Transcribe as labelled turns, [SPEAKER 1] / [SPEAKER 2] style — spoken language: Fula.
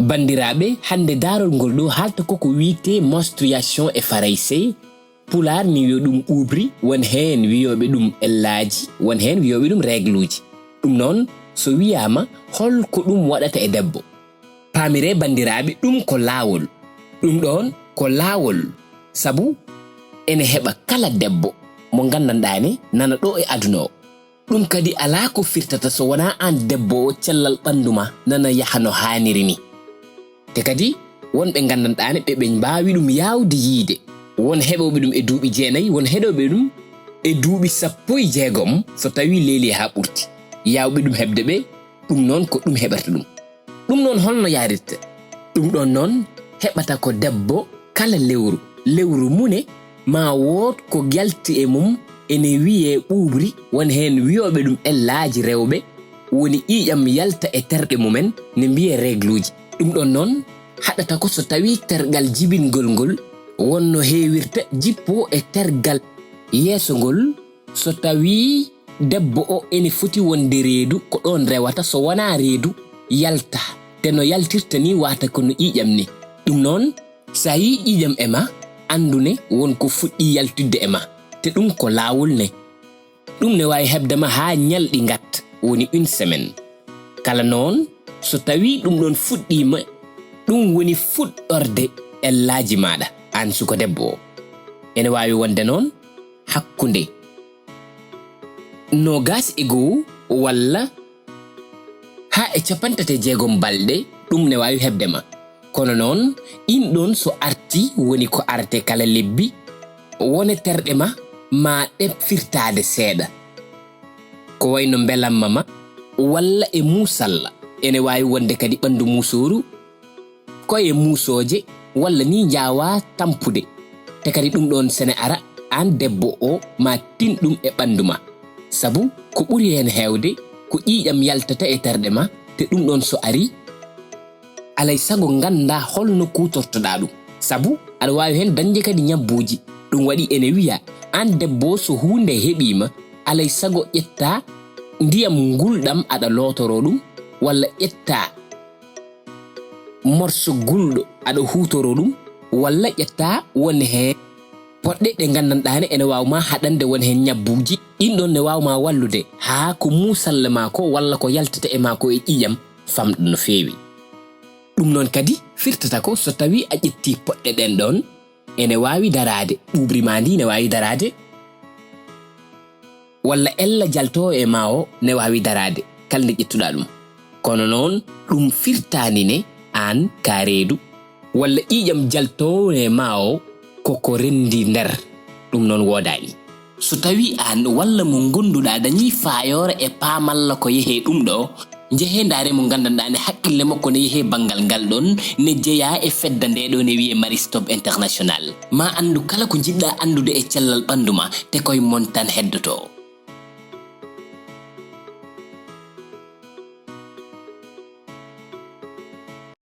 [SPEAKER 1] bandiraɓe hande darol ngol ɗo halta koko wiite menstruation e faraysé pular mi wiyo ɗum ɓuubri won heen wiyoɓe ɗum ellaaji won heen wiyoɓe ɗum régluji ɗum noon so wiyama holko ɗum waɗata e debbo paamire bandiraɓe ɗum ko laawol ɗum ɗon ko laawol sabu ene heɓa kala debbo mo gandanɗani nana ɗo e aduna o ɗum kadi ala ko firtata so wona an debbo o cellal ɓandu ma nana yaha no haniri ni te kadi wonɓe gandanɗani ɓe mbawi ɗum yawde yiide won heɓoɓe ɗum e duuɓi 9 won heɗoɓe ɗum e duuɓi 16 so tawi leeli ha ɓurti yawɓe ɗum heɓde ɓe ɗum noon ko ɗum heɓata ɗum noon holno yarirta ɗum ɗon noon heɓata ko debbo kala lewru mune ma wood ko gyalti e mum ene wiye ɓuubri won heen wiyoɓe ɗum ellaaji rewɓe woni ƴiƴam yalta e terɗe mumen ne mbiye régluji ɗum ɗon noon haɗata ko so tawi tergal jibingol ngol wonno heewirta jippo e tergal yeeso ngol so tawi debbo o ene foti wonde reedu ko ɗon rewata so wona reedu yalta te no yaltirta ni wata kono ƴiƴam ni ɗum noon sa yi ƴiƴam e ma andune wonko fuɗɗi yaltudde e ma te ɗum ko laawol ne ɗum ne wawi heɓdema ha ñalɗi ngat woni 1 semaine kala noon so tawi ɗum ɗon fuɗɗima ɗum woni fuɗɗorde ellaaji maɗa an suko debbo o ene wawi wonde noon hakkunde 21 walla ha e 36 balɗe ɗum ne wawi heɓdema kono noon ɗin ɗon so arti woni ko arte kala lebbi wone terɗe ma ɗeb firtade seeɗa ko wayno belamma ma walla e muusalla ene wawi wonde kadi ɓandu musoru koye musoje walla ni jawa tampude te kadi ɗum ɗon sene ara an debbo o ma tin ɗum e ɓandu ma sabu ko ɓuri hen hewde ko ƴiƴam yaltata e terɗe ma te ɗum ɗon so ari alay sago ganda holno kutortoɗa ɗum sabu aɗa wawi hen dañde kadi ñabbuji ɗum waɗi ene wiya an debbo so hunde heɓima alay sago ƴetta ndiyam gulɗam aɗa lotoro ɗum walla ƴetta morso gulɗo aɗa hutoro ɗum walla ƴetta won hen poɗɗe ɗe gandanɗane ene wawma haɗande won hen ñabbuji ɗin ɗon ne wawma wallude ha ko musalle ma ko walla ko yaltata e ma ko e ƴiƴam famɗo no feewi ɗum noon kadi firtata ko so tawi a ƴetti poɗɗe ɗen ɗon ene wawi darade ɓuubri ma ndi ne wawi darade walla ella jalto e ma o ne wawi darade kalde ƴettuɗa ɗum kono noon ɗum firtani ne an ka reedu walla ƴiƴam jalto e ma o koko rendi nder ɗum noon wodani so tawi an walla mo gonduɗa dañi fayore e pamalla ko yehe ɗum ɗo jehe ndaare mo gandanɗa ne haqqille makko ne yehe bangal ngal ɗon ne jeeya e fedda nde ɗo ne wiye maristop international ma andu kala ko jiɗɗa andude e cellal ɓandu ma te koye mon tan heddoto